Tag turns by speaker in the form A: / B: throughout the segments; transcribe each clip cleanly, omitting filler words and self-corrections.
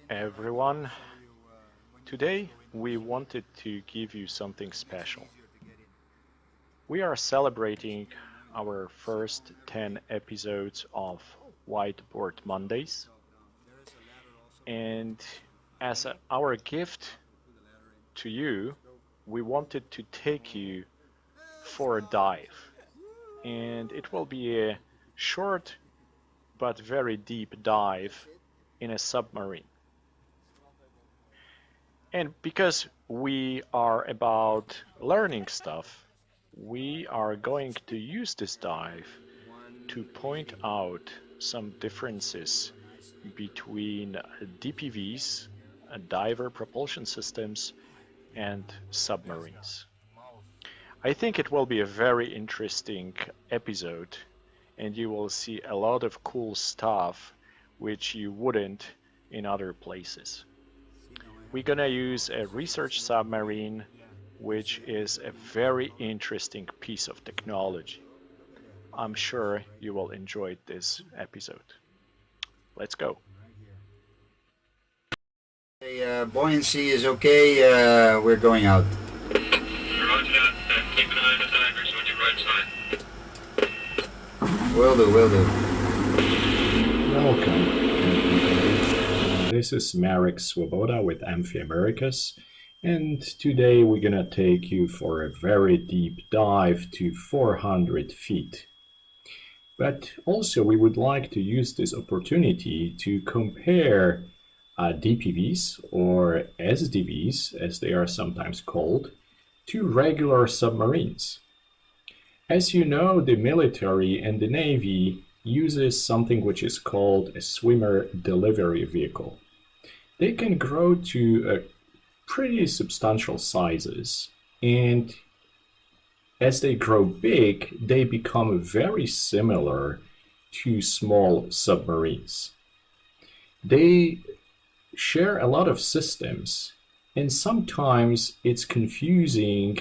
A: everyone. Today we wanted to give you something special. We are celebrating our first 10 episodes of Whiteboard Mondays, and as our gift to you, we wanted to take you for a dive, and it will be a short but very deep dive in a submarine. And because we are about learning stuff, we are going to use this dive to point out some differences between DPVs, Diver Propulsion Systems, and submarines. I think it will be a very interesting episode, and you will see a lot of cool stuff which you wouldn't in other places. We're gonna use a research submarine, which is a very interesting piece of technology. I'm sure you will enjoy this episode. Let's go.
B: Buoyancy is okay, we're going out.
C: Roger that. Keep an eye on the divers on your right side.
B: Will do.
A: Welcome. This is Marek Swoboda with Amphi Americas, and today we're gonna take you for a very deep dive to 400 feet. But also we would like to use this opportunity to compare DPVs, or SDVs as they are sometimes called, to regular submarines. As you know, the military and the Navy uses something which is called a swimmer delivery vehicle. They can grow to pretty substantial sizes, and as they grow big, they become very similar to small submarines. They share a lot of systems, and sometimes it's confusing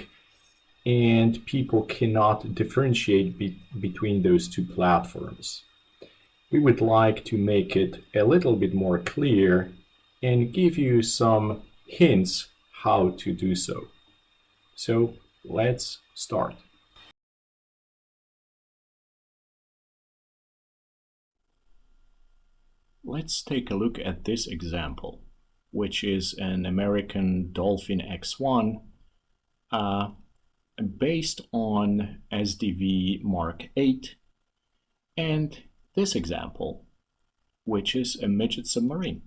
A: and people cannot differentiate between those two platforms. We would like to make it a little bit more clear and give you some hints how to do so. So let's start. Let's take a look at this example, which is an American Dolphin X1 based on SDV Mark 8, and this example, which is a midget submarine.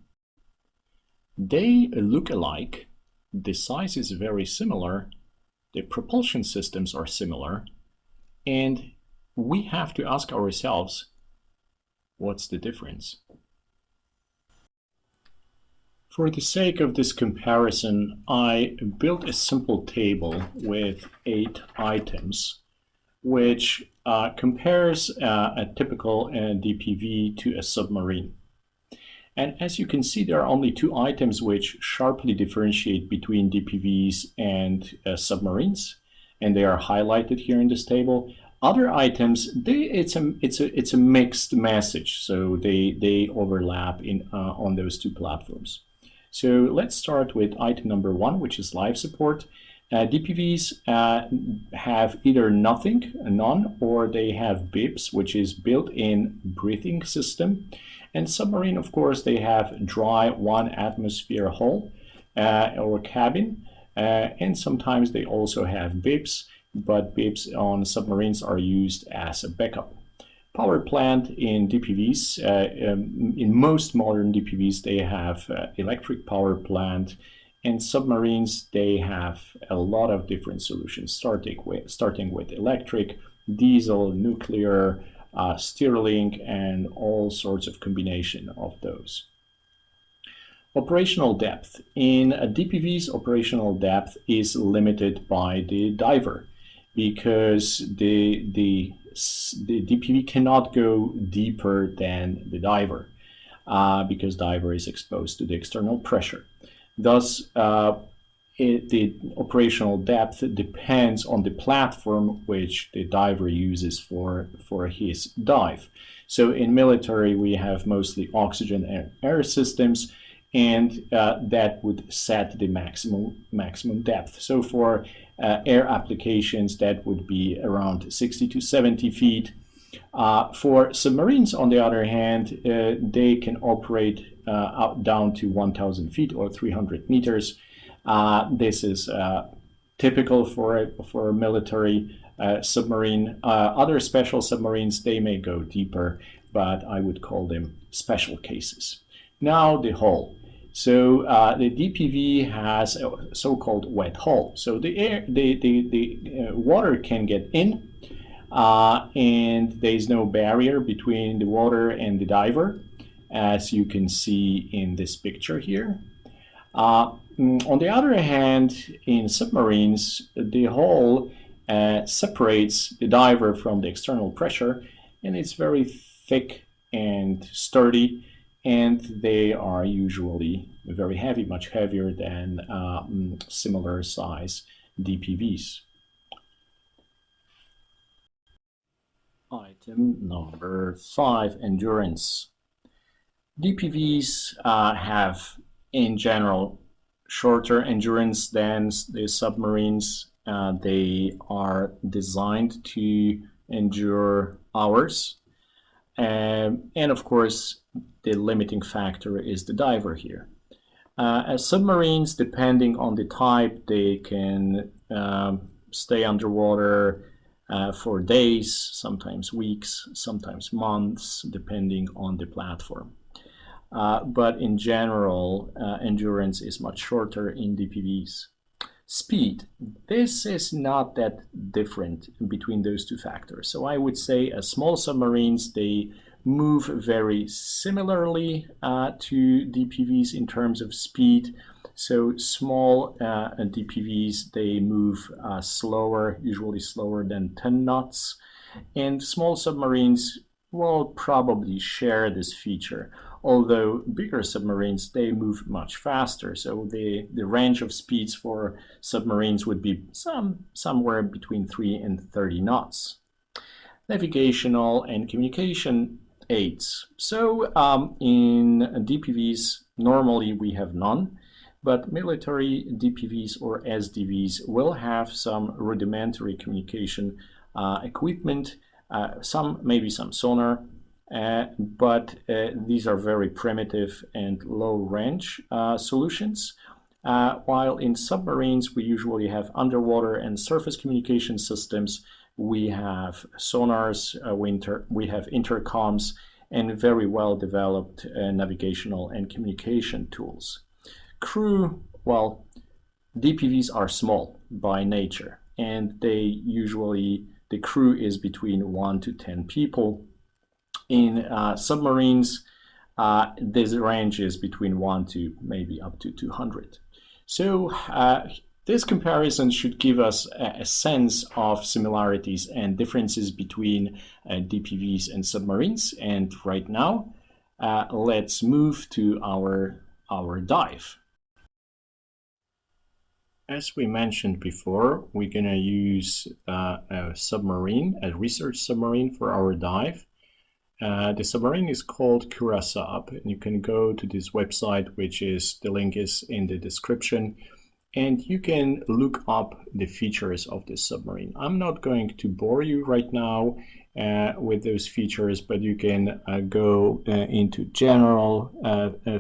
A: They look alike, the size is very similar, the propulsion systems are similar, and we have to ask ourselves, what's the difference? For the sake of this comparison, I built a simple table with 8 items, which compares a typical DPV to a submarine. And as you can see, there are only 2 items which sharply differentiate between DPVs and submarines, and they are highlighted here in this table. Other items, it's a mixed message, so they overlap on those 2 platforms. So let's start with item number 1, which is life support. DPVs have either nothing, none, or they have BIPs, which is built-in breathing system. And submarine, of course, they have dry 1 atmosphere hull or cabin, and sometimes they also have BIPs, but BIPs on submarines are used as a backup. Power plant in DPVs, in most modern DPVs, they have electric power plant, and submarines, they have a lot of different solutions, starting with electric, diesel, nuclear, Stirling, and all sorts of combination of those. Operational depth. In DPVs, operational depth is limited by the diver, because the DPV cannot go deeper than the diver, because diver is exposed to the external pressure. Thus, the operational depth depends on the platform which the diver uses for his dive. So in military, we have mostly oxygen and air systems, and that would set the maximum depth. So for air applications, that would be around 60 to 70 feet. For submarines, on the other hand, they can operate out down to 1,000 feet or 300 meters. This is typical for a military submarine. Other special submarines, they may go deeper, but I would call them special cases. Now the hull. So the DPV has a so-called wet hull. So the water can get in, and there's no barrier between the water and the diver, as you can see in this picture here. On the other hand, in submarines, the hull separates the diver from the external pressure, and it's very thick and sturdy, and they are usually very heavy, much heavier than similar size DPVs. Item number 5, endurance. DPVs have, in general, shorter endurance than the submarines. They are designed to endure hours. And of course, the limiting factor is the diver here. As submarines, depending on the type, they can stay underwater for days, sometimes weeks, sometimes months, depending on the platform. But in general, endurance is much shorter in DPVs. Speed, this is not that different between those two factors. So I would say small submarines, they move very similarly to DPVs in terms of speed. So small DPVs, they move slower, usually slower than 10 knots. And small submarines will probably share this feature. Although bigger submarines, they move much faster. So the range of speeds for submarines would be somewhere between 3 and 30 knots. Navigational and communication aids. So in DPVs, normally we have none, but military DPVs or SDVs will have some rudimentary communication equipment, maybe some sonar, but these are very primitive and low range solutions. While in submarines, we usually have underwater and surface communication systems. We have sonars, we have intercoms, and very well developed navigational and communication tools. Crew, well, DPVs are small by nature, and the crew is between 1 to 10 people. In submarines, this range is between 1 to maybe up to 200. So this comparison should give us a sense of similarities and differences between DPVs and submarines. And right now, let's move to our dive. As we mentioned before, we're going to use a submarine, a research submarine for our dive. The submarine is called Curasub, and you can go to this website, the link is in the description, and you can look up the features of this submarine. I'm not going to bore you right now with those features, but you can go into general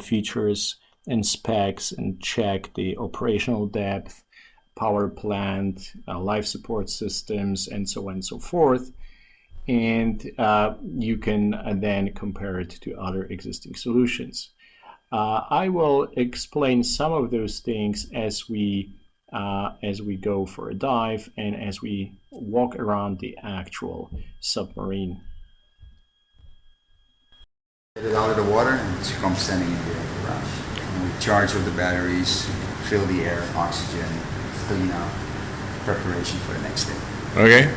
A: features and specs and check the operational depth, power plant, life support systems, and so on and so forth. And you can then compare it to other existing solutions. I will explain some of those things as we go for a dive and as we walk around the actual submarine.
B: Get it out of the water and it comes standing in the ground. And we charge up the batteries, fill the air, oxygen, clean up, preparation for the next day.
D: Okay.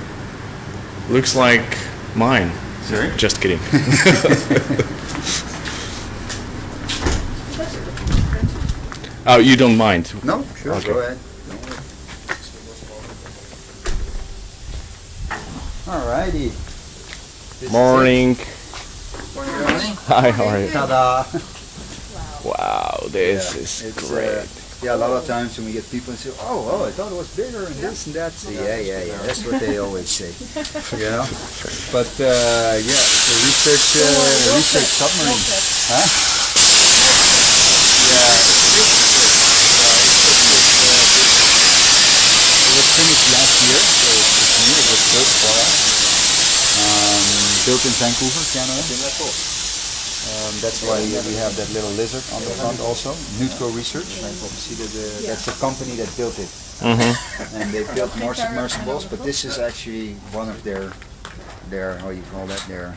D: Looks like mine.
B: Sorry?
D: Just kidding. Oh, you don't mind?
B: No, sure,
D: Okay.
B: go ahead. Alrighty. This
D: Morning.
B: Morning.
D: Hi, how are you?
B: Ta-da.
D: Wow, this
B: Yeah,
D: is
B: it's,
D: great.
B: yeah, a lot of times when we get people and say, oh, I thought it was bigger and this and that. Yeah. That's what they always say, you know. But yeah, it's a research submarine. Huh? Yeah, it was finished last year, so it's new. It was built for us. Built in Vancouver, Canada. That's why we have that little lizard on the front also. Nutco Research. See that's the company that built it. And they built more submersibles, but this is actually one of their how you call that, their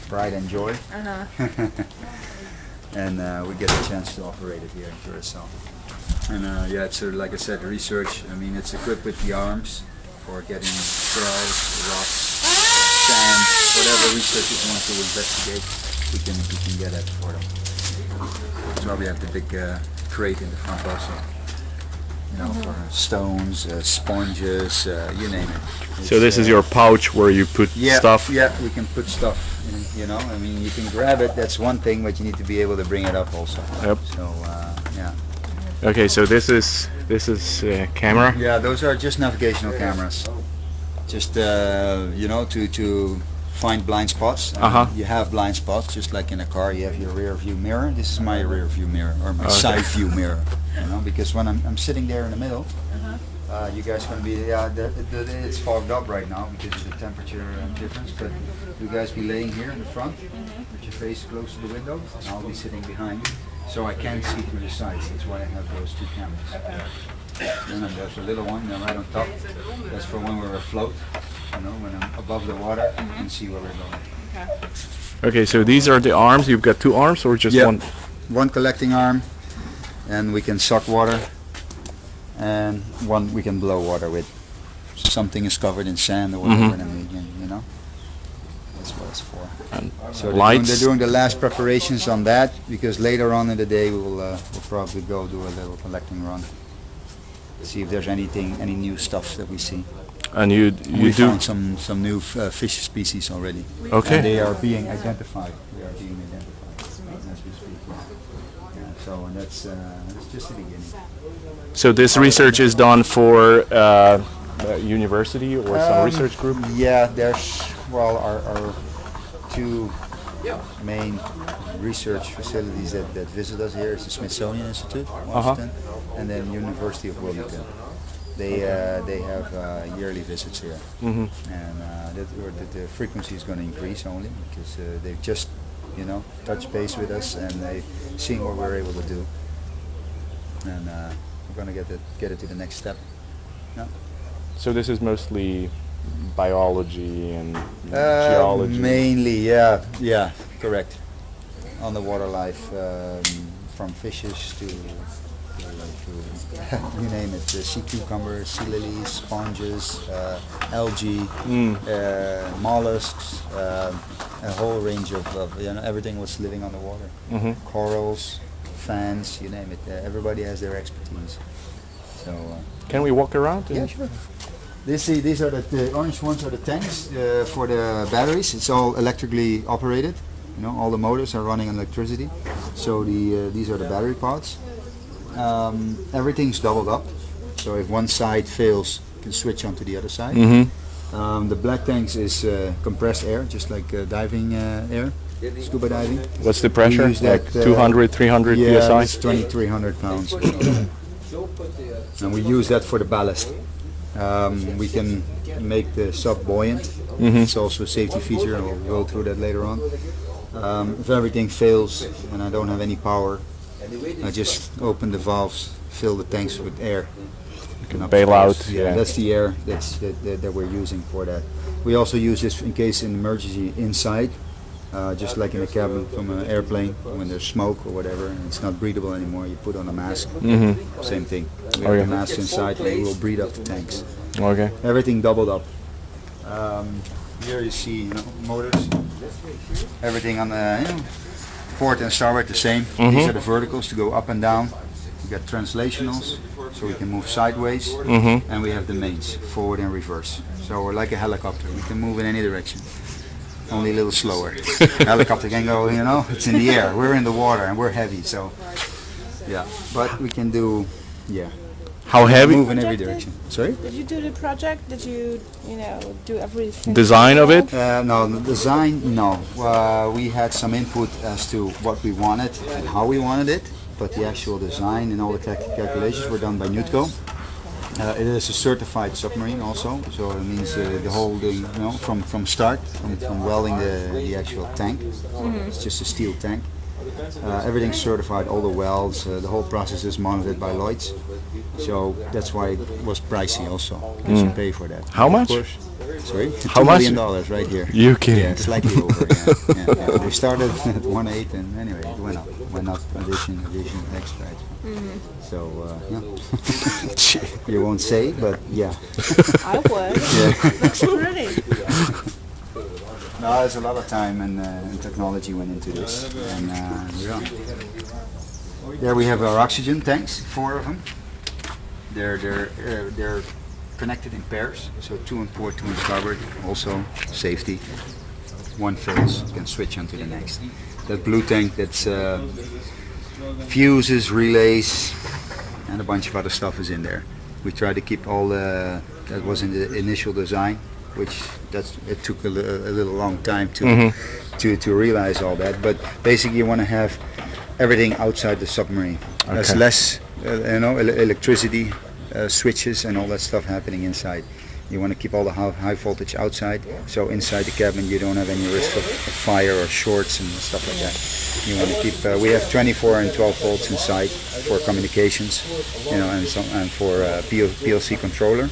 B: pride and joy. And we get a chance to operate it here in Curacao. And yeah, it's like I said, research. I mean, it's equipped with the arms for getting shells, rocks, sand, whatever researchers want to investigate. We can get that for them. That's why we have the big crate in the front also. You know, for stones, sponges, you name it.
D: So this is your pouch where you put stuff?
B: Yeah, we can put stuff in, you know. I mean, you can grab it, that's one thing, but you need to be able to bring it up also.
D: Yep.
B: So, yeah.
D: Okay, so this is camera?
B: Yeah, those are just navigational cameras. Just, you know, to find blind spots. You have blind spots, just like in a car. You have your rear view mirror. This is my rear view mirror, or my side view mirror. You know, because when I'm sitting there in the middle, you guys going to be, it's fogged up right now because of the temperature difference. But you guys be laying here in the front with your face close to the window, and I'll be sitting behind, so I can't see through the sides. That's why I have those two cameras. And then there's a little one right on top. That's for when we're afloat. You know, when I'm above the water, you can see where we're going.
D: Okay, so these are the arms. You've got two arms or just one?
B: One collecting arm, and we can suck water, and one we can blow water with. Something is covered in sand or whatever, you know. That's what it's for.
D: And
B: so
D: lights?
B: they're doing the last preparations on that, because later on in the day we'll probably go do a little collecting run. See if there's any new stuff that we see.
D: And you
B: we
D: do
B: found some new fish species already.
D: Okay.
B: And they are being identified. They are being identified as we speak. Yeah, so and that's just the beginning.
D: So this research is done for a university or some research group?
B: Yeah, there's our two main research facilities that visit us here is the Smithsonian Institute, Washington, and then University of Wilmington. They have yearly visits here, and the frequency is going to increase only because they've just, you know, touched base with us and they've seen what we're able to do, and we're going to get it to the next step. Yeah.
D: So this is mostly biology and geology?
B: Mainly, yeah, correct. Underwater life, from fishes to you name it, sea cucumbers, sea lilies, sponges, algae, mollusks, a whole range of you know, everything what's living on the water. Corals, fans, you name it. Everybody has their expertise. So
D: can we walk around?
B: Yeah, sure. These are the orange ones are the tanks for the batteries. It's all electrically operated. You know, all the motors are running on electricity. So these are the battery pods. Everything's doubled up. So if one side fails, you can switch onto the other side. The black tanks is compressed air, just like diving air, scuba diving.
D: What's the pressure? Like 200, 300
B: yeah,
D: psi?
B: it's 2,300 pounds. And we use that for the ballast. We can make the sub buoyant. It's also a safety feature, and we'll go through that later on. If everything fails and I don't have any power, I just open the valves, fill the tanks with air.
D: You can bail out.
B: Yeah, that's the air that we're using for that. We also use this in case an emergency inside, just like in a cabin from an airplane, when there's smoke or whatever and it's not breathable anymore, you put on a mask. Same thing. We have the masks inside and we will breathe up the tanks.
D: Okay.
B: Everything doubled up. Here you see, you know, motors. Everything on the, you know, port and starboard the same. These are the verticals to go up and down. We got translationals, so we can move sideways, and we have the mains, forward and reverse. So we're like a helicopter. We can move in any direction, only a little slower. Helicopter can go, you know, it's in the air. We're in the water and we're heavy, so Yeah, but we can do, yeah,
D: How heavy?
B: move in every direction. Sorry?
E: Did you do the project? Did you, do everything?
D: Design of it?
B: No, the design, no. We had some input as to what we wanted and how we wanted it, but the actual design and all the calculations were done by Nutco. It is a certified submarine also, so it means the whole, from start, from welding the actual tank. It's just a steel tank. Everything's certified, all the welds, the whole process is monitored by Lloyd's. So that's why it was pricey also, because you pay for that.
D: How much?
B: Sorry?
D: How much?
B: $2 million right here.
D: You kidding?
B: Yeah, slightly over. Yeah. We started at 1.8 and anyway, it went up addition, extra. So, yeah. You won't say, but yeah.
E: I would.
B: Yeah.
E: Looks pretty.
B: No, there's a lot of time and technology went into this. And yeah. There we have our oxygen tanks, 4 of them. They're connected in pairs, so 2 on port, 2 on starboard. Also safety. One fills, you can switch onto the next. That blue tank, that's fuses, relays, and a bunch of other stuff is in there. We try to keep all that was in the initial design, which it took a little long time to realize all that. But basically, you want to have everything outside the submarine.
D: Okay.
B: There's less, electricity, switches, and all that stuff happening inside. You want to keep all the high voltage outside, so inside the cabin you don't have any risk of fire or shorts and stuff like that. You want to keep. We have 24 and 12 volts inside for communications, and for PLC controller.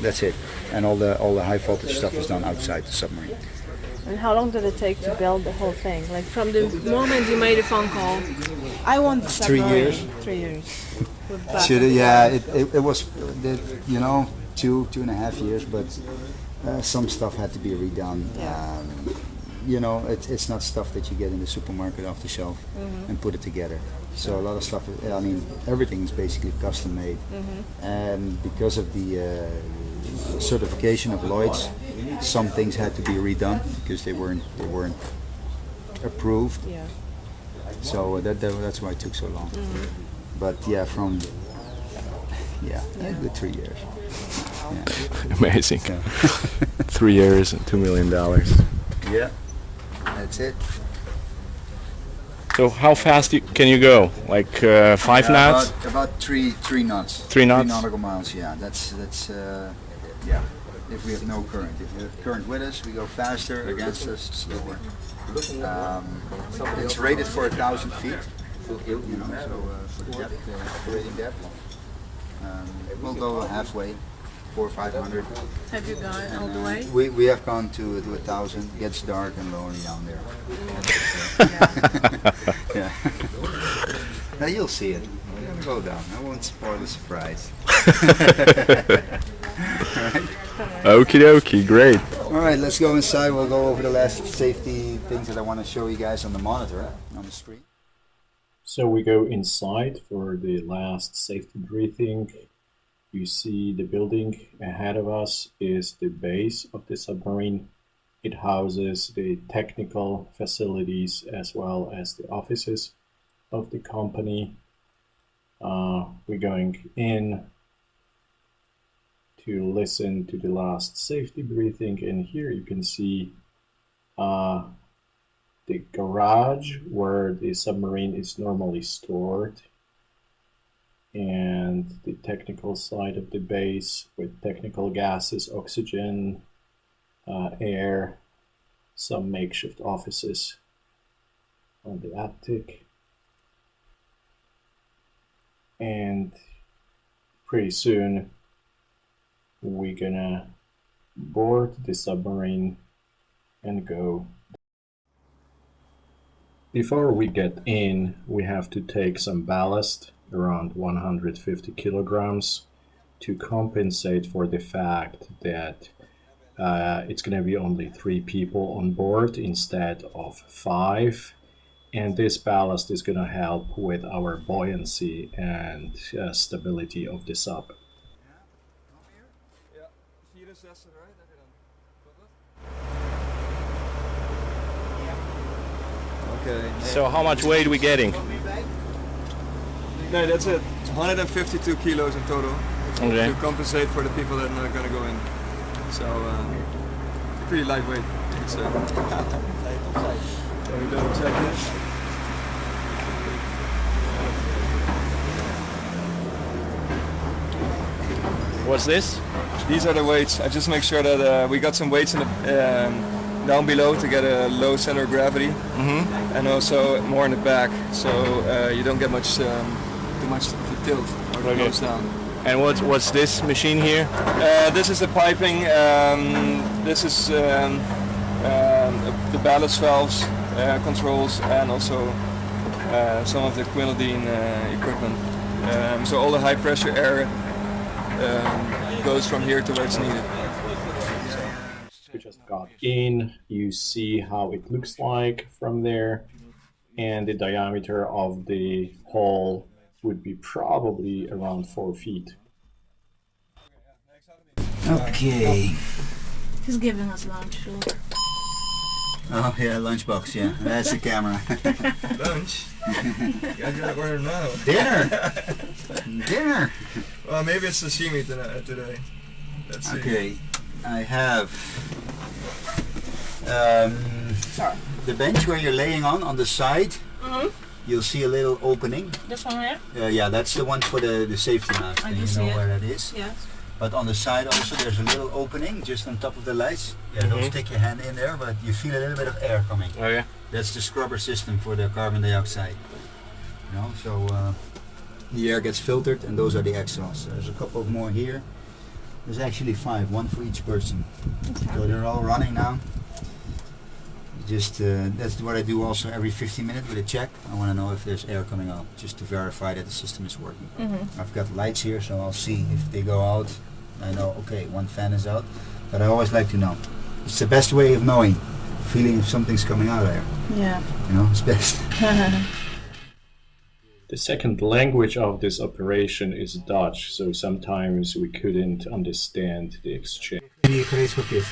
B: That's it, and all the high voltage stuff is done outside the submarine.
E: And how long did it take to build the whole thing? Like from the moment you made a phone call, I want the
B: 3
E: submarine.
B: years.
E: 3 years.
B: It was, 2.5 years, but some stuff had to be redone. It's not stuff that you get in the supermarket off the shelf and put it together. So a lot of stuff, everything is basically custom made. And because of the certification of Lloyd's, some things had to be redone because they weren't approved.
E: Yeah.
B: So that's why it took so long. But yeah, the 3 years. Yeah.
D: Amazing.
B: So.
D: 3 years and $2 million.
B: Yeah, that's it.
D: So how fast can you go? Like 5 knots?
B: About 3 knots.
D: 3 knots?
B: 3 nautical miles. Yeah, that's yeah. If we have no current, if we have current with us, we go faster. Against us, slower. It's rated for 1,000 feet. So for the depth, rating depth. We'll go halfway, 400 or 500.
E: Have you gone all the way?
B: We have gone to 1,000. Gets dark and lonely down there. Yeah. Now you'll see it. We're gonna go down. I won't spoil the surprise.
D: Okie dokie, great.
B: All right, let's go inside. We'll go over the last safety things that I want to show you guys on the monitor on the screen.
A: So we go inside for the last safety briefing. You see the building ahead of us is the base of the submarine. It houses the technical facilities as well as the offices of the company. We're going in to listen to the last safety briefing, and here you can see the garage where the submarine is normally stored, and the technical side of the base with technical gases, oxygen, air, some makeshift offices on the attic, and pretty soon we're gonna board the submarine and go. Before we get in, we have to take some ballast, around 150 kilograms, to compensate for the fact that it's going to be only 3 people on board instead of 5. And this ballast is going to help with our buoyancy and stability of the sub.
B: Okay.
D: So how much weight are we getting?
F: No, that's it. It's 152 kilos in total.
D: Okay.
F: To compensate for the people that are not going to go in. So, pretty lightweight. It's, so we double check this.
D: What's this?
F: These are the weights. I just make sure that we got some weights in the down below to get a low center of gravity, and also more in the back, so you don't get much too much tilt or it goes down.
D: And what's this machine here?
F: This is the piping. This is the ballast valves, controls, and also some of the quinidine equipment. So all the high pressure air goes from here to where it's needed.
A: We just got in. You see how it looks like from there, and the diameter of the hole would be probably around 4 feet.
B: Okay.
E: He's giving us lunch.
B: Oh yeah, lunchbox. Yeah, that's the camera.
F: Lunch? I gotta order now.
B: Dinner.
F: Well, maybe it's sashimi today. Let's see.
B: Okay, I have the bench where you're laying on the side. You'll see a little opening.
E: This one here?
B: Yeah, that's the one for the safety mask.
E: I
B: and
E: do
B: you
E: see
B: know
E: it.
B: where that is.
E: Yes.
B: But on the side also there's a little opening just on top of the lights. Yeah, don't stick your hand in there, but you feel a little bit of air coming.
D: Oh yeah.
B: That's the scrubber system for the carbon dioxide. You know, so the air gets filtered, and those are the exhausts. There's a couple more here. There's actually 5, one for each person.
E: Okay.
B: So they're all running now. Just that's what I do also every 15 minutes with a check. I want to know if there's air coming out, just to verify that the system is working. I've got lights here, so I'll see if they go out. I know, okay, one fan is out, but I always like to know. It's the best way of knowing, feeling if something's coming out of there.
E: Yeah.
B: You know, it's best.
A: The second language of this operation is Dutch, so sometimes we couldn't understand the exchange.
B: Die gereedschapkist.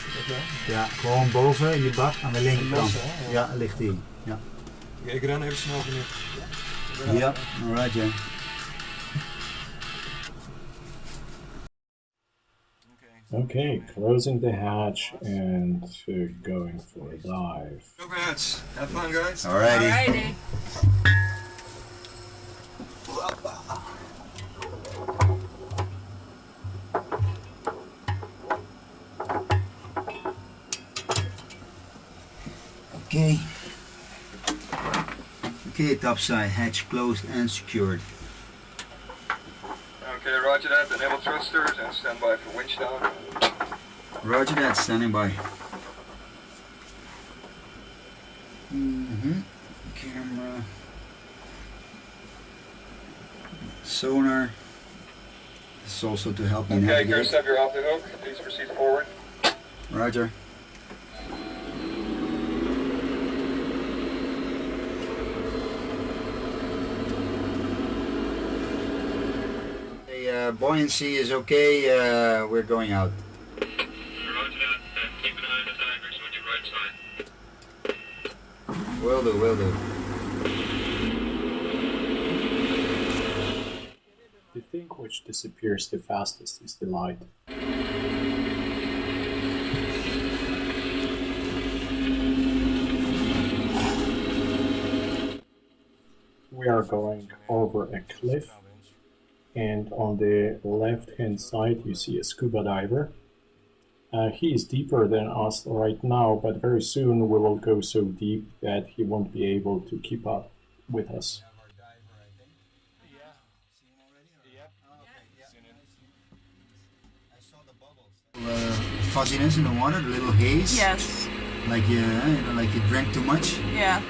B: Ja, gewoon boven in je bak aan de linkerkant. Ja, ligt die. Ja.
F: Ik ren even snel genoeg.
B: Ja, alright, yeah.
A: Okay, closing the hatch and going for a dive.
F: Congrats. Have fun, guys.
B: Alrighty.
E: Alrighty.
B: Okay. Okay, topside, hatch closed and secured.
F: Okay, roger that. Enable thrusters and stand by for winch down.
B: Roger that, standing by. Camera. Sonar. This is also to help me
F: Okay,
B: navigate.
F: Curasub, you're off the hook. Please proceed forward.
B: Roger. The buoyancy is okay, we're going out.
C: Roger that. Keep an eye on the divers on your right side.
B: Will do, will do.
A: The thing which disappears the fastest is the light. We are going over a cliff, and on the left hand side you see a scuba diver. He is deeper than us right now, but very soon we will go so deep that he won't be able to keep up with us.
B: Fuzziness in the water, the little haze.
E: Yes.
B: Like like you drank too much.
E: Yeah.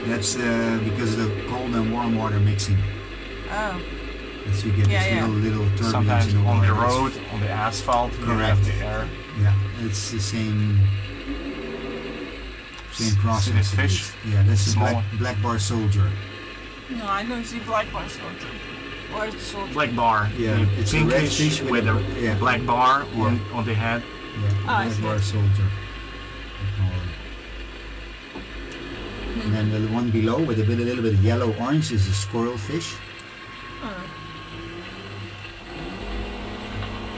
B: That's because of the cold and warm water mixing.
E: Oh.
B: As you get this little turbulence
D: Sometimes
B: in the
D: on
B: water.
D: the road, on the asphalt, you
B: Correct.
D: have the air.
B: Yeah, it's the same process.
D: See this fish?
B: Yeah, that's a
D: Small.
B: black bar soldier.
E: No, I don't see black bar soldier. Where's the soldier?
D: Black bar.
B: Yeah,
D: The
B: it's a
D: pink
B: red
D: fish
B: fish
D: with
B: with
D: a
B: a- yeah.
D: black bar on the head.
B: Yeah,
E: I
B: black
E: see.
B: bar soldier. we call it. And then the one below with a little bit of yellow orange is a squirrel fish.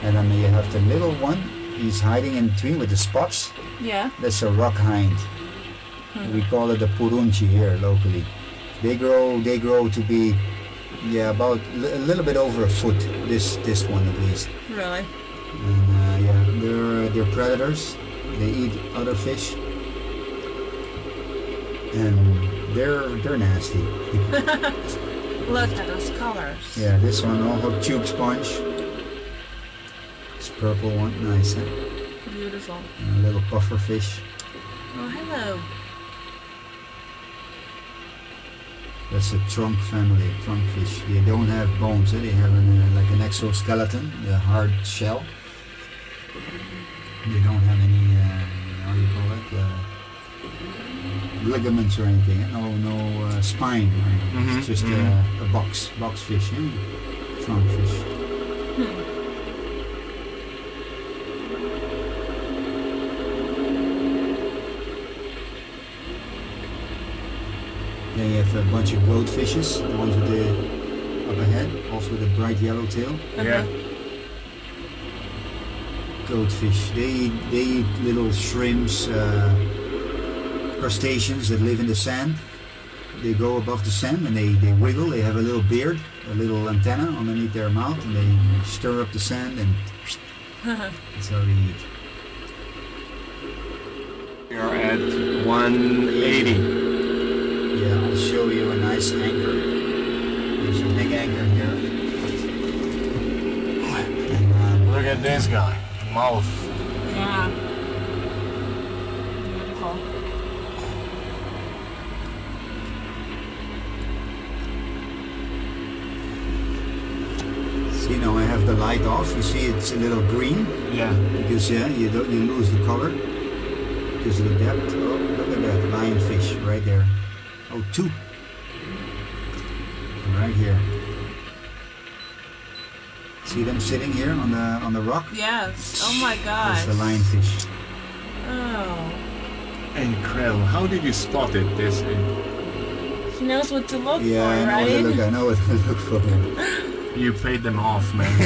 B: And then you have the little one. He's hiding in between with the spots.
E: Yeah.
B: That's a rock hind. We call it a purunchi here locally. They grow to be, yeah, about a little bit over a foot. This one at least.
E: Really?
B: And yeah, they're predators. They eat other fish, and they're nasty.
E: Look at those colors.
B: Yeah, this one also tube sponge. This purple one, nice. Huh?
E: Beautiful.
B: And a little puffer fish.
E: Oh, hello.
B: That's a trunk family, trunk fish. They don't have bones. They have like an exoskeleton, the hard shell. They don't have any, how do you call it, ligaments or anything. No spine. Right? It's just a box fish, trunk fish. Then you have a bunch of goldfishes, the ones with the up ahead, also with a bright yellow tail.
D: Yeah.
B: Goldfish. They eat little shrimps, crustaceans that live in the sand. They go above the sand and they wiggle. They have a little beard, a little antenna underneath their mouth, and they stir up the sand, and that's how they eat.
D: We are at 180.
B: Yeah, I'll show you a nice anchor. There's a big anchor here. And,
D: Look at this guy. Mouth.
E: Yeah. Beautiful.
B: see now I have the light off. You see it's a little green.
D: Yeah.
B: Because you lose the color because of the depth. Oh, look at that lionfish right there. Oh, two. Right here. See them sitting here on the rock?
E: Yes. Oh my gosh.
B: That's the lionfish.
E: Oh.
D: Incredible. How did you spot it? This.
E: He knows what to look
B: Yeah,
E: for,
B: I know
E: right?
B: what to look. I know what to look for.
D: You paid them off, man.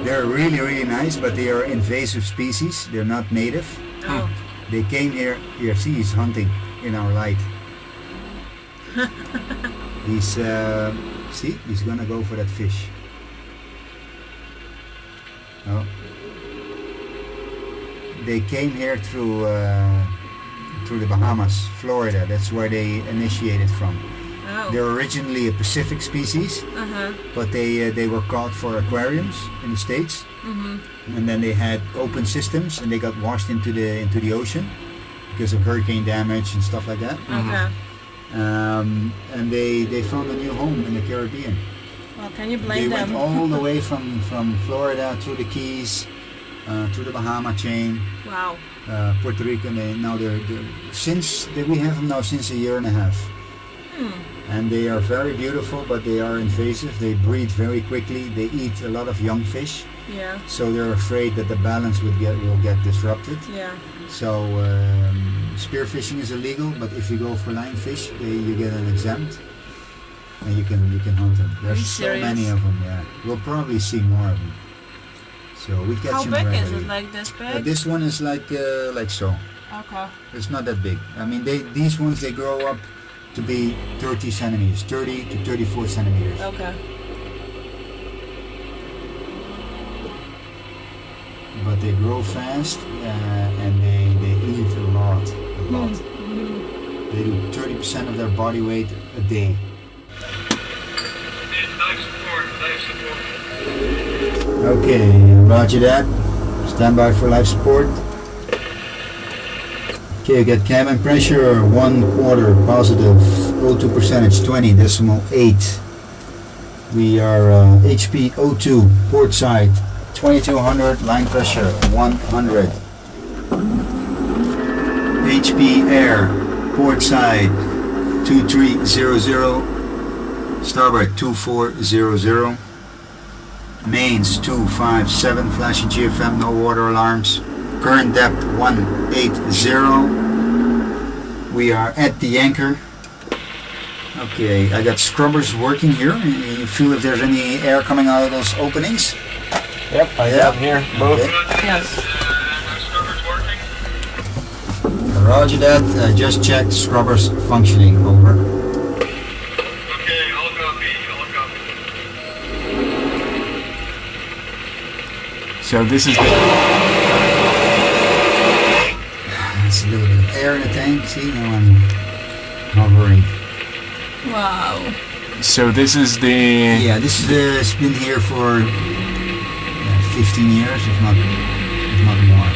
B: They're really, really nice, but they are invasive species. They're not native.
E: Oh.
B: They came here. Here, see, he's hunting in our light. He's see, he's gonna go for that fish. Oh. They came here through the Bahamas, Florida. That's where they initiated from.
E: Oh.
B: They're originally a Pacific species, but they were caught for aquariums in the States, and then they had open systems and they got washed into the ocean because of hurricane damage and stuff like that.
E: Okay.
B: And they found a new home in the Caribbean.
E: Well, can you
B: They
E: blame
B: went
E: them?
B: all the way from Florida through the Keys, through the Bahama chain,
E: Wow.
B: Puerto Rico. And we have them now since a year and a half. And they are very beautiful, but they are invasive. They breed very quickly. They eat a lot of young fish,
E: Yeah.
B: so they're afraid that the balance will get disrupted.
E: Yeah.
B: So spearfishing is illegal, but if you go for lionfish, you get an exempt, and you can hunt them. There's so
E: serious?
B: many of them. Yeah, we'll probably see more of them. So we catch
E: How
B: them
E: big is
B: regularly.
E: it? Like this big?
B: This one is like so.
E: Okay.
B: It's not that big. I mean, these ones they grow up to be 30 centimeters, 30 to 34 centimeters.
E: Okay.
B: But they grow fast and they eat a lot. They do 30% of their body weight a day.
C: Life support.
B: Okay, roger that. Stand by for life support. Okay, get cabin pressure 1/4 positive, O2 percentage 20.8. We are HP O2 port side 2200, line pressure 100. HP air port side 2300, starboard 2400. Mains 257, flashing GFM, no water alarms. Current depth 180. We are at the anchor. Okay, I got scrubbers working here. You feel if there's any air coming out of those openings?
D: Yep, I got here both.
B: Okay.
E: Yes.
C: Scrubber's working.
B: Roger that. Just checked scrubbers functioning. Over.
C: Okay, all copy.
D: So this is the
B: It's a little bit of air in the tank. See, now I'm hovering.
E: Wow.
D: so this is the
B: Yeah, this has been here for 15 years, if not more.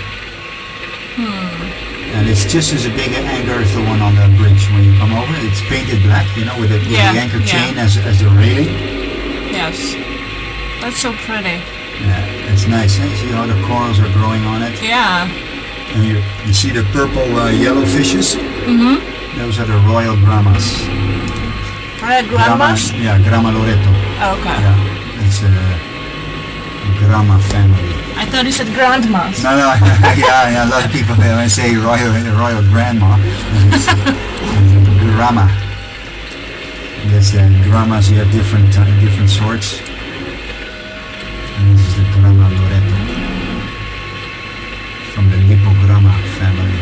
B: And it's just as big an anchor as the one on the bridge when you come over. It's painted black, you know, with the anchor chain as the railing.
E: Yes. That's so pretty.
B: Yeah, it's nice. Eh? See how the corals are growing on it.
E: Yeah.
B: And you see the purple yellow fishes?
E: Mm-hmm.
B: Those are the royal grammas.
E: Red grandmas?
B: Yeah, Gramma Loreto.
E: Okay.
B: Yeah, it's a Gramma family.
E: I thought you said grandmas.
B: No, yeah, a lot of people when I say royal grandma, it's Gramma. There's Grammas, you have different sorts. And this is the Gramma Loreto from the Lipogramma family.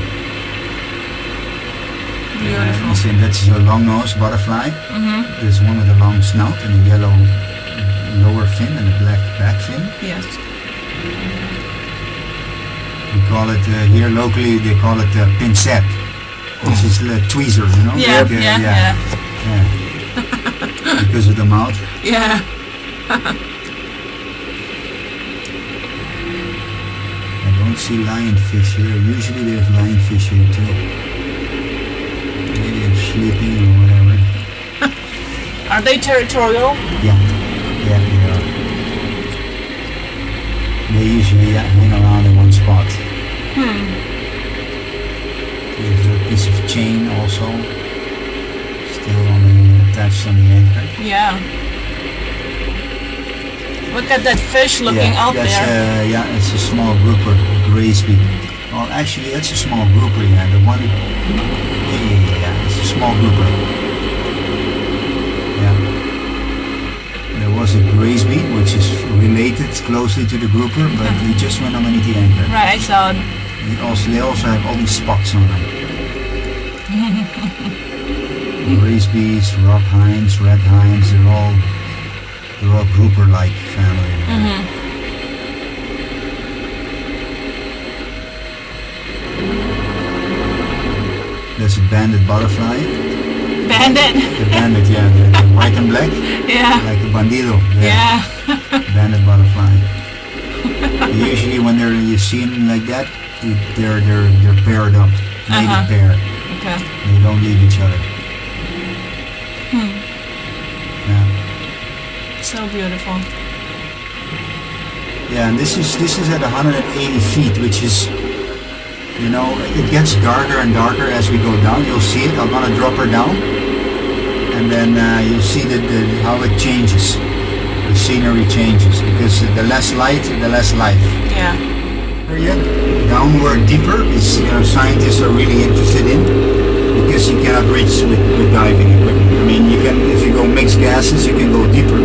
E: Beautiful.
B: See, that's a long-nosed butterfly.
E: Mm-hmm.
B: There's one with a long snout and a yellow lower fin and a black back fin.
E: Yes.
B: We call it here locally. They call it pincette, which is tweezer, you know.
E: Yeah,
B: Like,
E: yeah.
B: Because of the mouth.
E: Yeah.
B: I don't see lionfish here. Usually there's lionfish here too. Maybe I'm sleeping or whatever.
E: Are they territorial?
B: Yeah, they are. They usually hang around in one spot. There's a piece of chain also, still attached on the anchor.
E: Yeah. Look at that fish looking out
B: that's,
E: there.
B: yeah, it's a small grouper, Graysby. Well, actually, that's a small grouper. Yeah, the one. Yeah, it's a small grouper. Yeah. There was a Graysby, which is related closely to the grouper, but he just went underneath the anchor.
E: Right, I saw it.
B: They also have all these spots on them. Graysbys, rock hinds, red hinds, they're all grouper-like family. There's a banded butterfly.
E: Bandit?
B: The bandit, yeah, the white and black.
E: Yeah.
B: Like a bandido.
E: Yeah.
B: Banded butterfly. Usually when you see them like that, they're paired up, mated pair.
E: Okay.
B: They don't leave each other. Yeah.
E: So beautiful.
B: Yeah, and this is at 180 feet, which is, you know, it gets darker and darker as we go down. You'll see it. I'm gonna drop her down, and then you'll see how it changes. The scenery changes because the less light, the less life.
E: Yeah.
B: Downward deeper is, you know, scientists are really interested in, because you cannot reach with diving equipment. I mean, you can, if you go mixed gases, you can go deeper,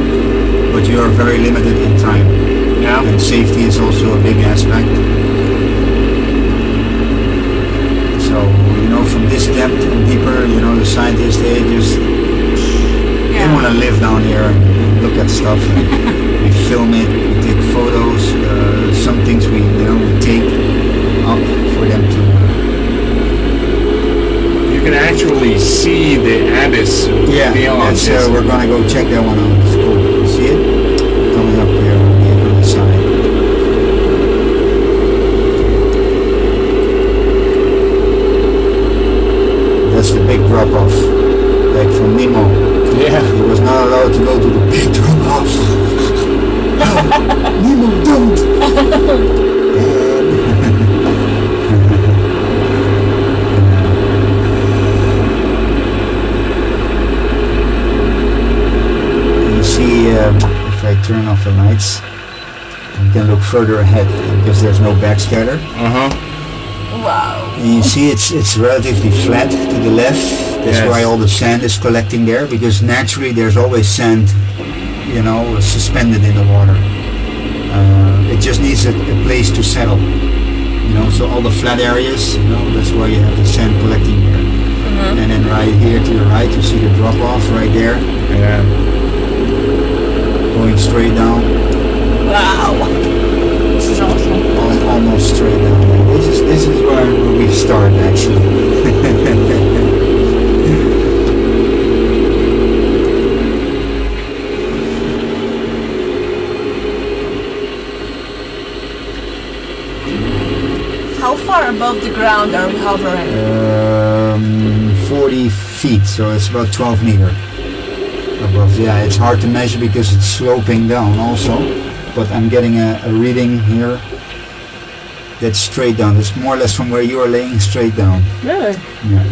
B: but you are very limited in time.
D: yeah.
B: And safety is also a big aspect. So, you know, from this depth and deeper, you know, the scientists, they want to live down here and look at stuff. And we film it, we take photos. Some things we take up for them to.
D: You can actually see the abyss beyond.
B: We're gonna go check that one out. It's cool. You see it? Coming up here on the other side. That's the big drop-off, like from Nemo.
D: Yeah.
B: He was not allowed to go to the big drop-offs. No, Nemo, don't! You see, if I turn off the lights, you can look further ahead because there's no backscatter.
E: Wow.
B: And you see it's relatively flat to the left. That's
D: Yes.
B: why all the sand is collecting there, because naturally there's always sand, you know, suspended in the water. It just needs a place to settle. You know, so all the flat areas, you know, that's why you have the sand collecting there. And then right here to the right, you see the drop off right there,
D: Yeah.
B: going straight down.
E: Wow. This is awesome.
B: Almost straight down. This is where we start actually.
E: How far above the ground are we hovering?
B: 40 feet, so it's about 12 meters above. Yeah, it's hard to measure because it's sloping down also, but I'm getting a reading here that's straight down. It's more or less from where you are laying straight down.
E: Really?
B: Yeah.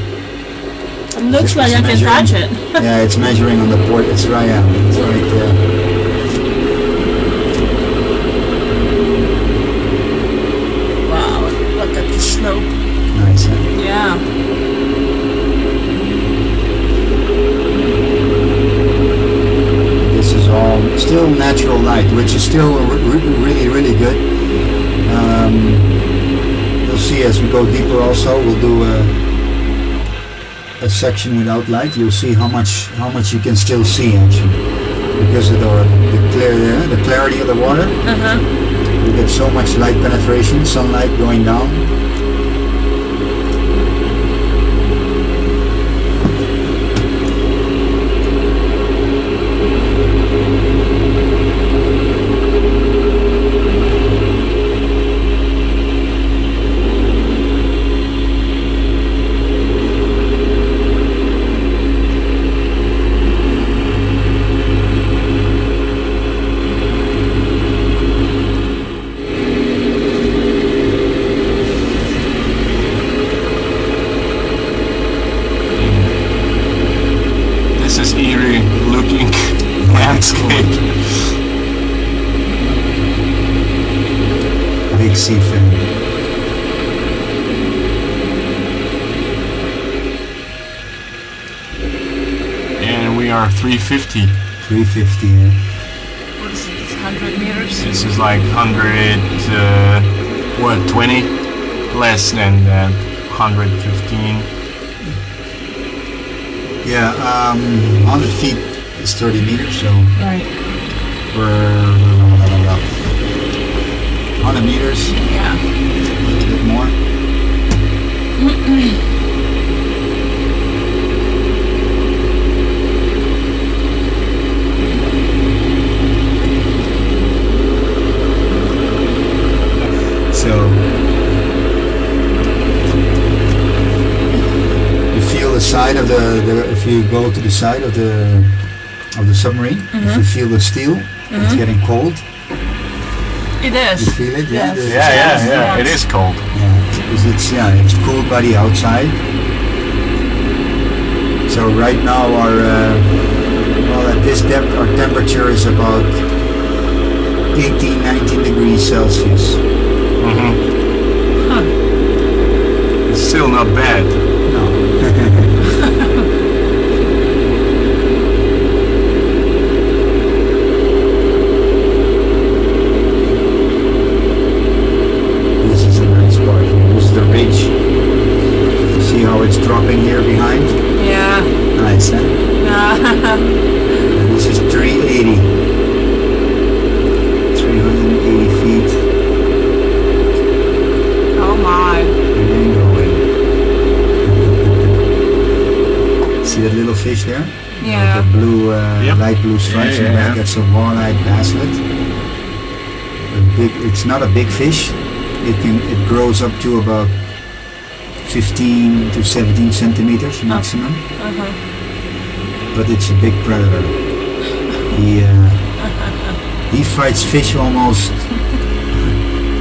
E: It looks like I can touch it.
B: Yeah, it's measuring on the port. It's right out. It's right there.
E: Wow, look at the slope.
B: Nice, huh?
E: Yeah.
B: This is all still natural light, which is still really good. You'll see as we go deeper also, we'll do a section without light. You'll see how much you can still see actually, because of the clarity of the water. You get so much light penetration, sunlight going down.
D: This is eerie looking landscape.
B: Big sea fin.
D: And we are 350.
B: 350. Yeah.
E: What is it? 100 meters?
D: This is like 100, 20? Less than that. 115.
B: Yeah, 100 feet is 30 meters, so
E: Right.
B: we're 100 meters,
E: Yeah.
B: a little bit more. So you feel the side of the if you go to the side of the submarine, if you feel the steel, it's getting cold.
E: It is.
B: You feel it?
E: Yes.
D: Yeah. It is cold.
B: Yeah, because it's cooled by the outside. So right now our well, at this depth our temperature is about 18-19 degrees Celsius.
D: It's still not bad.
B: No. This is a nice part here. This is the ridge. See how it's dropping here behind?
E: Yeah.
B: Nice, huh? And this is 380. 380 feet.
E: Oh my.
B: And then going. See that little fish there?
E: Yeah.
B: The blue,
D: Yep.
B: light blue stripes in the back. That's a walleye basslet. It's not a big fish. It grows up to about 15 to 17 centimeters maximum. But it's a big predator. He fights fish almost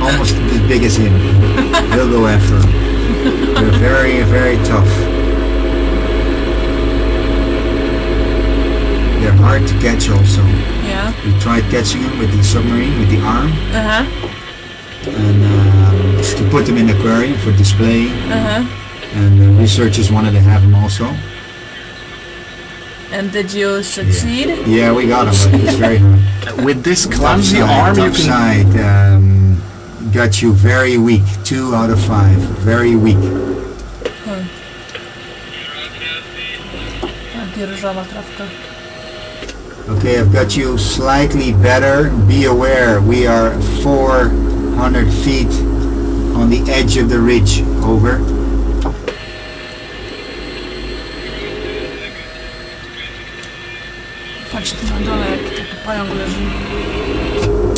B: as big as him. He'll go after him. They're very, very tough. They're hard to catch also.
E: Yeah.
B: We tried catching them with the submarine, with the arm,
E: Uh-huh.
B: and to put them in the aquarium for display.
E: Uh-huh.
B: And researchers wanted to have them also.
E: And did you succeed?
B: Yeah, we got them, but it's very hard.
D: With this clumsy arm, you can.
B: Topside, got you very weak. 2 out of 5. Very weak. Okay, I've got you slightly better. Be aware, we are 400 feet on the edge of the ridge. Over.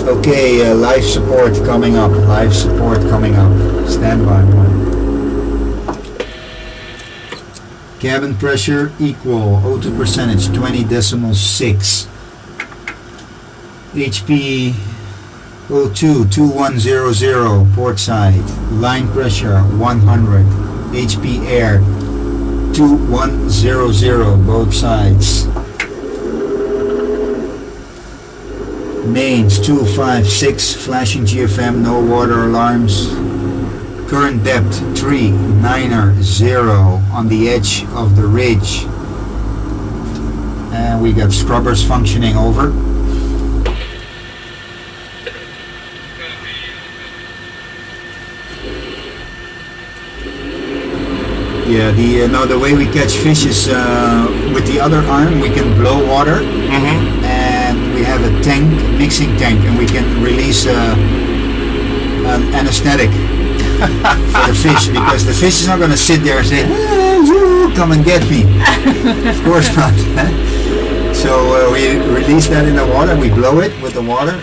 B: Okay, life support coming up. Life support coming up. Stand by. Cabin pressure equal. O2 percentage 20.6. HP O2 2100 port side. Line pressure 100. HP air 2100 both sides. Mains 256, flashing GFM, no water alarms. Current depth 390 on the edge of the ridge. And we got scrubbers functioning. Over. Yeah, the way we catch fish is with the other arm we can blow water. And we have a tank, mixing tank, and we can release an anesthetic for the fish, because the fish is not going to sit there and say, come and get me. Of course not. So we release that in the water, we blow it with the water,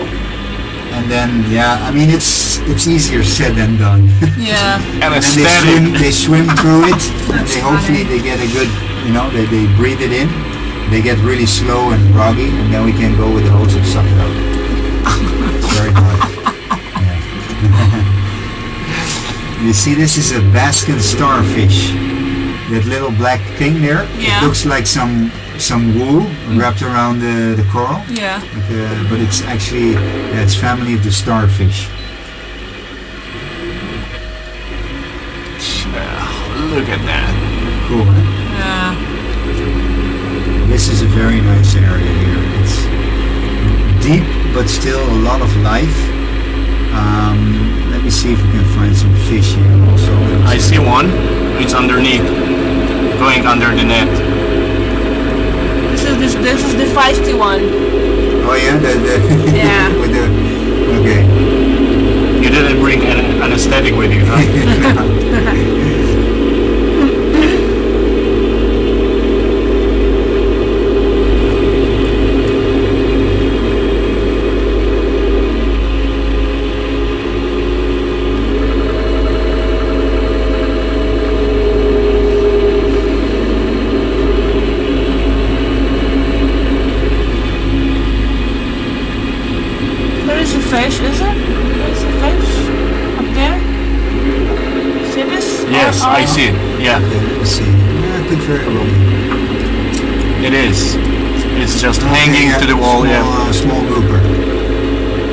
B: and then I mean it's easier said than done.
E: Yeah.
B: And they swim through it, and hopefully they get a good, they breathe it in. They get really slow and groggy, and then we can go with the hose and suck it out. It's very hard. Yeah. You see, this is a basking starfish. That little black thing there, it looks like some wool wrapped around the coral.
E: Yeah.
B: But it's actually, it's family of the starfish.
D: Look at that.
B: Cool, huh?
E: Yeah.
B: This is a very nice area here. It's deep, but still a lot of life. Let me see if we can find some fish here also.
D: I see one. It's underneath, going under the net.
E: This is the feisty one.
B: Oh yeah,
E: Yeah.
B: with the, okay.
D: You didn't bring an anesthetic with you, huh?
E: Fish, is it? There's a fish up there? See this?
D: Yes, I see it. Yeah,
B: Let's see. Yeah, good very well.
D: it is. It's just hanging to the wall.
B: Small grouper.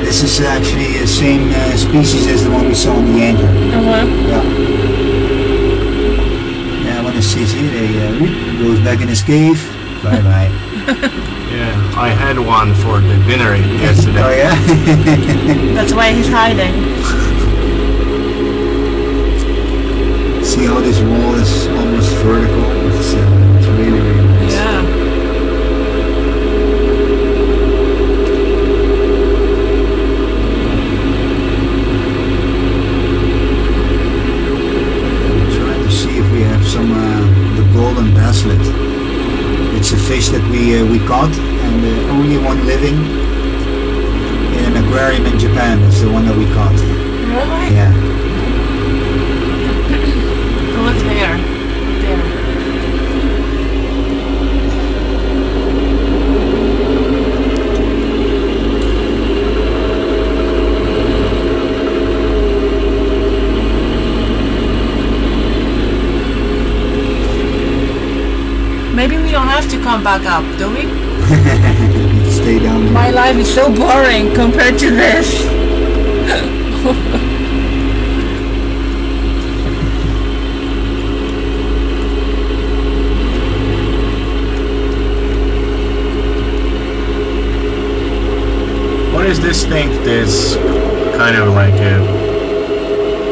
B: This is actually the same species as the one we saw on the anchor.
E: Uh-huh.
B: Yeah. Yeah, when it sees it, it goes back in his cave. Bye bye.
D: Yeah, I had one for the dinner yesterday.
B: Oh yeah?
E: That's why he's hiding.
B: See how this wall is almost vertical? It's really, really nice.
E: Yeah.
B: I'm trying to see if we have some, the golden basslet. It's a fish that we caught, and the only one living in an aquarium in Japan is the one that we caught.
E: Really?
B: Yeah.
E: Look there. There. Maybe we don't have to come back up, do we?
B: Stay down there.
E: My life is so boring compared to this.
D: is this thing? This kind of like a,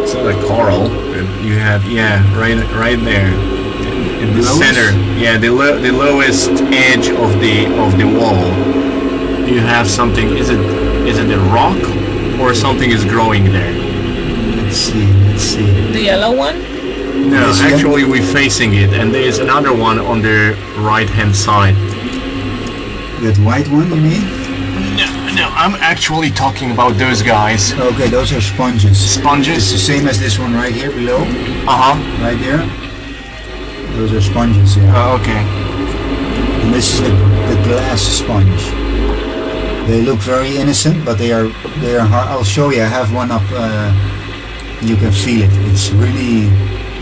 D: it's not like coral. You have, yeah, right there in the center. Yeah, the lowest edge of the wall. You have something. Is it a rock or something is growing there?
B: Let's see.
E: The yellow one?
D: No, actually we're facing it, and there's another one on the right hand side.
B: That white one, you mean?
D: No, I'm actually talking about those guys.
B: Okay, those are sponges.
D: Sponges?
B: It's the same as this one right here below. Right there. Those are sponges, yeah.
D: Oh, okay.
B: And this is the glass sponge. They look very innocent, but they are hard. I'll show you. I have one up. You can feel it. It's really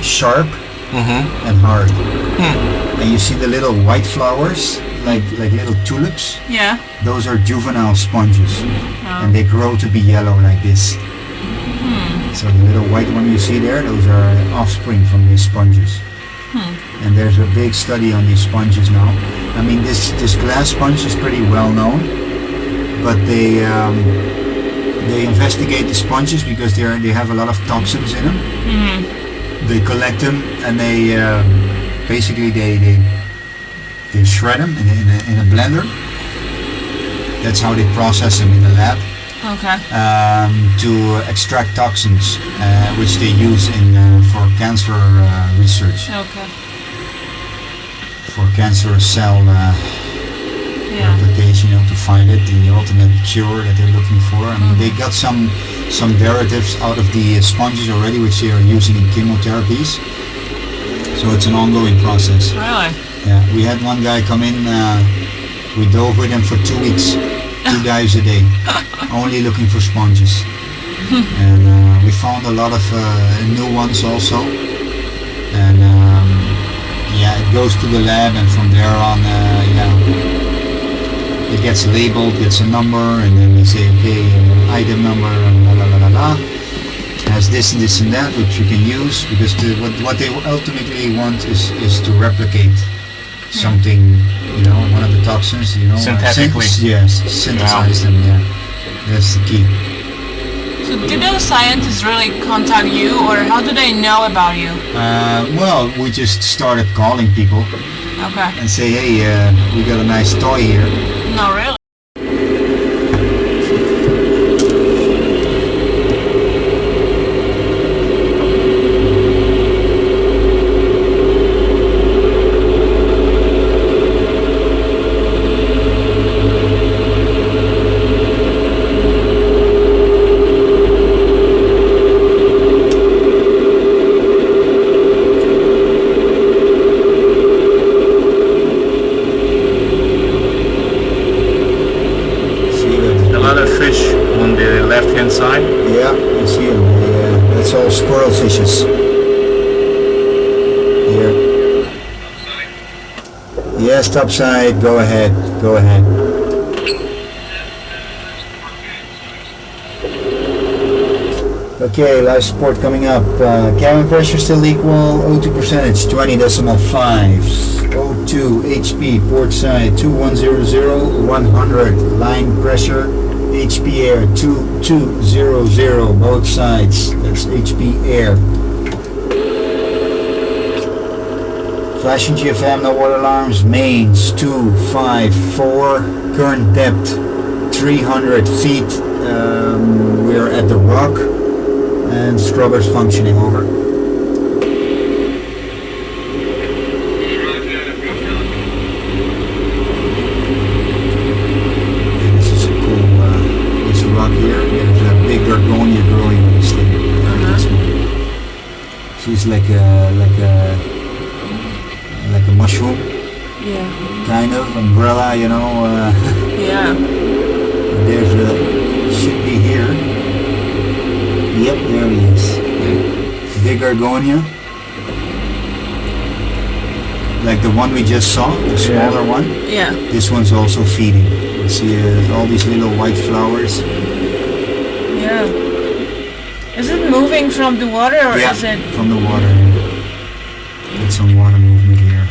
B: sharp and hard. And you see the little white flowers, like little tulips.
E: Yeah.
B: Those are juvenile sponges, and they grow to be yellow like this. So the little white one you see there, those are offspring from these sponges. And there's a big study on these sponges now. I mean, this glass sponge is pretty well known, but they investigate the sponges because they have a lot of toxins in them. They collect them and they basically they shred them in a blender. That's how they process them in the lab.
E: Okay.
B: To extract toxins, which they use for cancer research.
E: Okay.
B: For cancerous cell replication, to find it, the ultimate cure that they're looking for. I mean, they got some derivatives out of the sponges already, which they are using in chemotherapies. So it's an ongoing process.
E: Really?
B: Yeah, we had one guy come in. We dove with him for 2 weeks, 2 dives a day, only looking for sponges. And we found a lot of new ones also. And yeah, it goes to the lab, and from there on, it gets labeled, gets a number, and then we say, okay, item number, and has this and this and that, which you can use, because what they ultimately want is to replicate something, one of the toxins,
D: synthetically.
B: Yes, synthesize them. Yeah, that's the key.
E: So do those scientists really contact you, or how do they know about you?
B: Well, we just started calling people
E: Okay.
B: and say, hey, we got a nice toy here.
E: No, really?
D: Side?
B: Yeah, you see them. That's all squirrel fishes. Here. Yes, topside. Go ahead. Go ahead. Okay, life support coming up. Cabin pressure still equal. O2 percentage 20.5. O2 HP port side 2100 100. Line pressure. HP air 2200 both sides. That's HP air. Flashing GFM, no water alarms. Mains 254. Current depth 300 feet. We're at the rock and scrubbers functioning. Over. She's like a mushroom.
E: Yeah.
B: Kind of umbrella,
E: Yeah.
B: There's should be here. Yep, there he is. Big Argonia. Like the one we just saw, the smaller one.
E: Yeah.
B: This one's also feeding. You see all these little white flowers.
E: Yeah. Is it moving from the water, or is it?
B: From the water. Get some water movement here.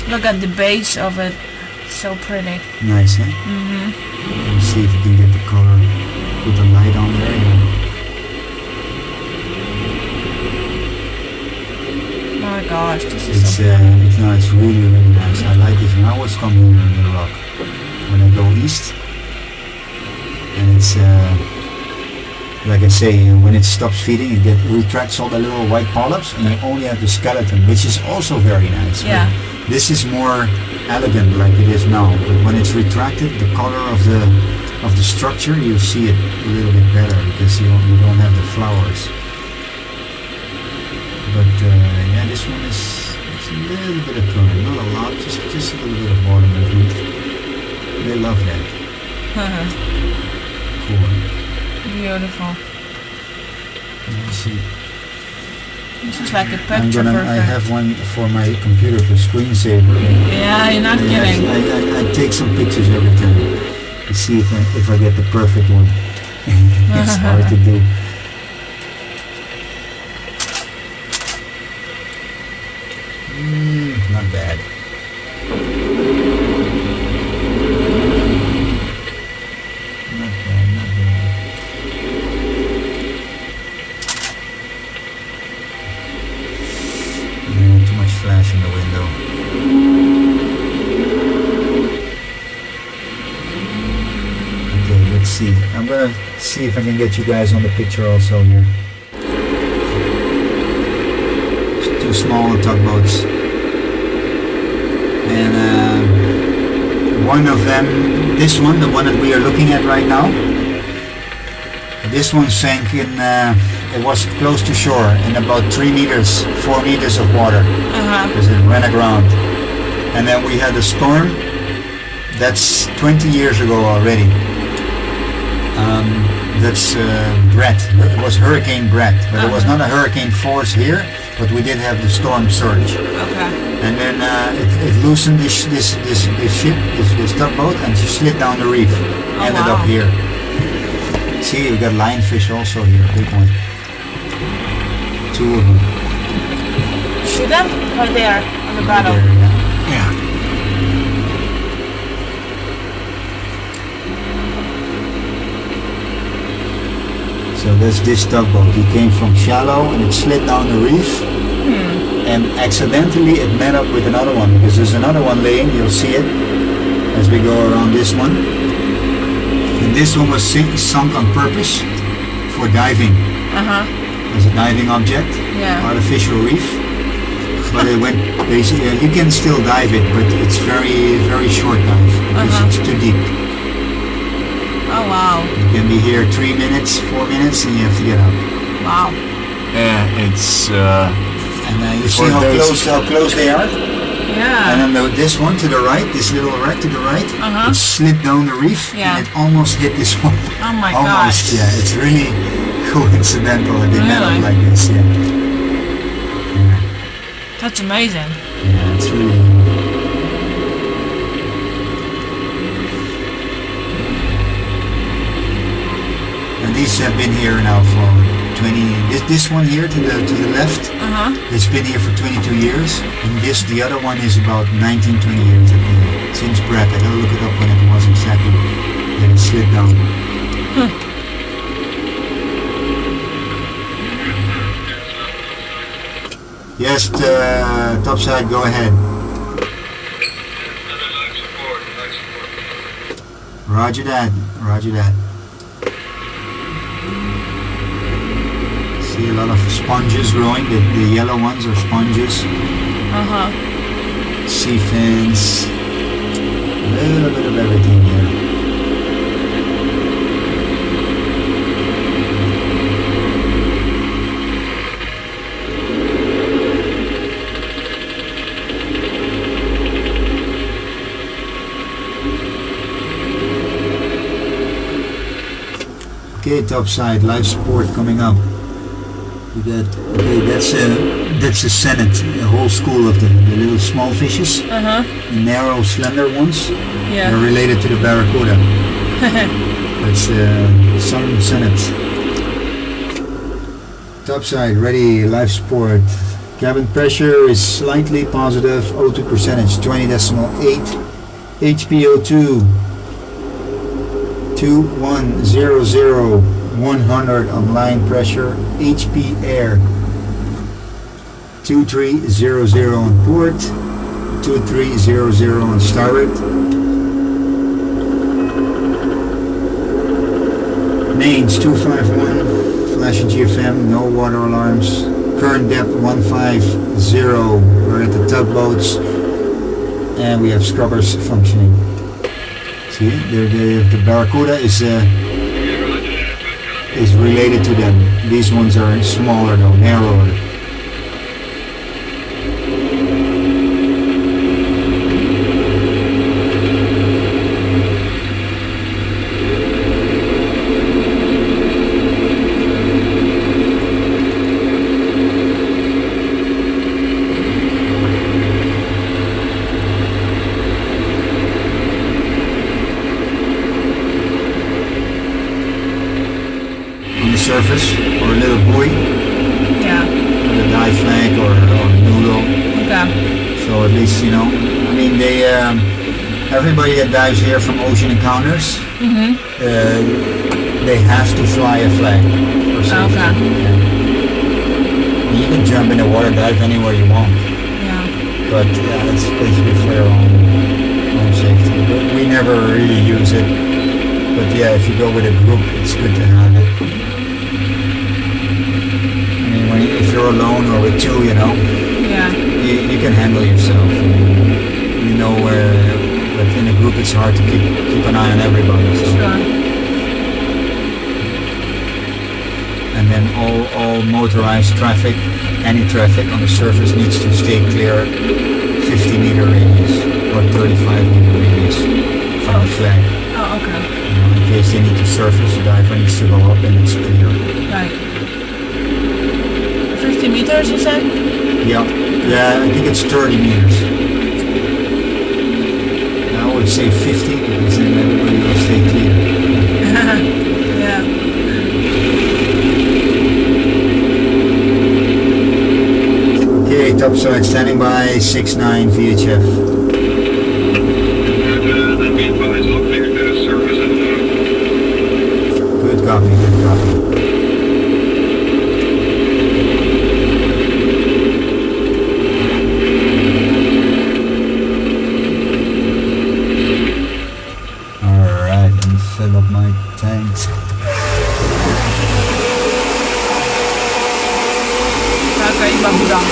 E: Look at the base of it. So pretty.
B: Nice, huh? Let me see if you can get the color with the light on there.
E: My gosh, this is
B: It's
E: so pretty.
B: no, it's really really nice. I like it. And I always come here in the rock when I go east, and it's like I say, when it stops feeding, it retracts all the little white polyps, and you only have the skeleton, which is also very nice.
E: Yeah.
B: But this is more elegant, like it is now. But when it's retracted, the color of the structure, you see it a little bit better because you don't have the flowers. But yeah, this one is a little bit of current, not a lot, just a little bit of water movement. They love that. Cool.
E: Beautiful.
B: Let me see.
E: This is like a picture perfect.
B: I have one for my computer for screensaver.
E: Yeah, you're not kidding.
B: I take some pictures every time to see if I get the perfect one. It's hard to do. Not bad. Not bad, not bad. Too much flash in the window. Okay, let's see. I'm gonna see if I can get you guys on the picture also here. Two small tugboats, and one of them, this one, the one that we are looking at right now, this one sank in, it was close to shore in about 4 meters of water, because it ran aground. And then we had a storm, that's 20 years ago already. That's Brandt. It was Hurricane Brandt, but it was not a hurricane force here, but we did have the storm surge.
E: Okay.
B: And then it loosened this ship, this tugboat, and she slid down the reef. Ended up here. See, we got lionfish also here, big one. 2 of them.
E: See them? Right there, on the bottom.
B: There, yeah. So that's this tugboat. He came from shallow and it slid down the reef, and accidentally it met up with another one, because there's another one laying, you'll see it as we go around this one. And this one was sunk on purpose for diving, as a diving object, artificial reef. But it went basically, you can still dive it, but it's very, very short dive, because it's too deep.
E: Oh wow.
B: You can be here 3 minutes, 4 minutes, and you have to get up.
E: Wow.
D: Yeah, it's
B: And you see how close they are?
E: Yeah.
B: And then this one to the right, this little wreck to the right, it slid down the reef, and it almost hit this one.
E: Oh my
B: Almost,
E: gosh.
B: yeah. It's really coincidental that they met up like this, yeah.
E: That's amazing.
B: Yeah, it's really... And these have been here now for 20... This one here to the left, it's been here for 22 years. And the other one is about 19, 20 years since Brandt. I gotta look it up when it was exactly that it slid down. Yes, topside, go ahead. Roger that, roger that. See a lot of sponges growing, the yellow ones are sponges. Sea fins, a little bit of everything here. Okay, topside, live support coming up. We got, okay, that's a Senate, a whole school of the little small fishes, the narrow, slender ones.
E: Yeah.
B: They're related to the barracuda. That's some Senate. Topside, ready, live support. Cabin pressure is slightly positive, O2 percentage 20.8. HPO2 2100 100 on line pressure. HP air 2300 on port, 2300 on starboard. Mains 251, flash and GFM, no water alarms. Current depth 150, we're at the tugboats, and we have scrubbers functioning. See, the Barracuda is related to them. These ones are smaller though, narrower. Surface or a little buoy,
E: Yeah.
B: with a dive flag or a noodle.
E: Okay.
B: So at least, you know, I mean, they everybody that dives here from Ocean Encounters, they have to fly a flag for safety.
E: Okay.
B: Yeah. You can jump in the water, dive anywhere you want,
E: Yeah.
B: but yeah, that's basically for your own safety. But we never really use it. But yeah, if you go with a group, it's good to have it. If you're alone or with two, you know,
E: Yeah.
B: you can handle yourself. You know where, but in a group it's hard to keep an eye on everybody. So.
E: Sure.
B: And then all motorized traffic, any traffic on the surface needs to stay clear 50-meter radius or 35-meter radius from the flag.
E: Oh, okay.
B: You know, in case they need to surface, the diver needs to go up and it's clear.
E: Right. 50 meters, you said?
B: Yeah, I think it's 30 meters. I would say 50 because then everybody will stay clear.
E: Yeah.
B: Okay, topside standing by, 6-9 VHF.
C: Then be advised, all clear to surface and
B: Good copy, good copy. Alright, let me fill up my tanks.
E: Oke, Mbak Budang.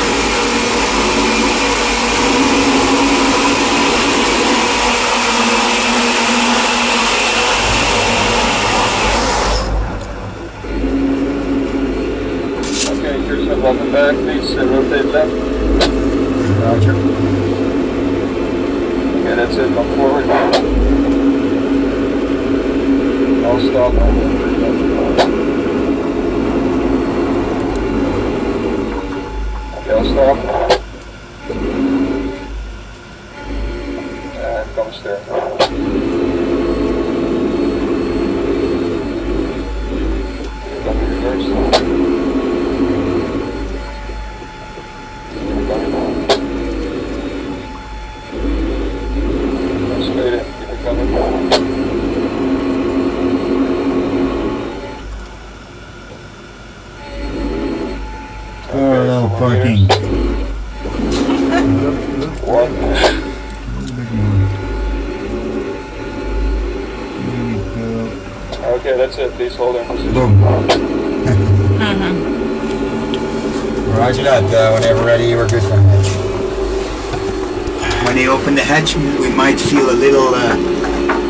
F: Okay, Curasub, welcome back. Please rotate left.
B: Roger.
F: Okay, that's it. Come forward. I'll stop. Okay, I'll stop. And come steer. Come reverse. Straight in. Keep it coming.
B: Parallel parking.
F: One. Okay, that's it. Please hold in position.
B: Boom. Roger that. Whenever ready, we're good for hatch. When they open the hatch, we might feel a little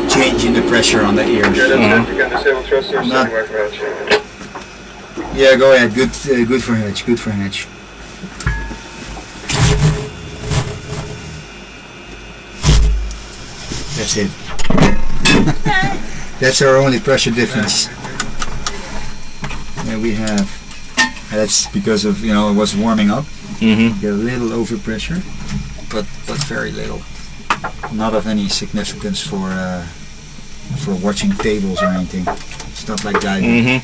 B: change in the pressure on the ears.
F: Yeah, that's it. You can disable thrusters.
B: Not-
F: Standing by for hatch.
B: Yeah, go ahead. Good for hatch. Good for hatch. That's it. That's our only pressure difference. Yeah, we have. That's because of, you know, it was warming up.
D: Mm-hmm.
B: Get a little overpressure, but very little. Not of any significance for watching tables or anything. Stuff like that.
D: Mm-hmm.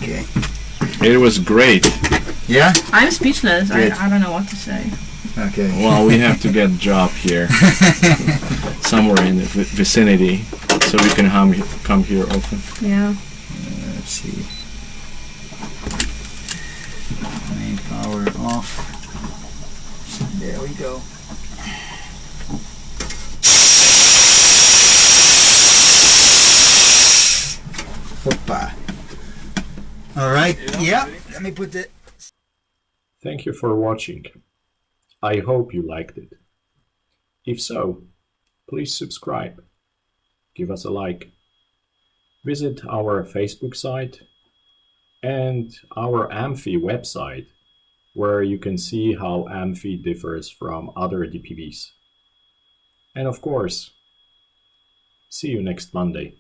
B: Okay.
D: It was great.
B: Yeah.
E: I'm speechless.
B: Good.
E: I don't know what to say.
B: Okay.
D: Well, we have to get a job here, somewhere in the vicinity, so we can come here often.
E: Yeah.
B: Let's see. Main power off. There we go. Hoppa. All right. Yeah. Let me put the.
A: Thank you for watching. I hope you liked it. If so, please subscribe. Give us a like. Visit our Facebook site and our Amphi website, where you can see how Amphi differs from other DPVs. And of course, see you next Monday.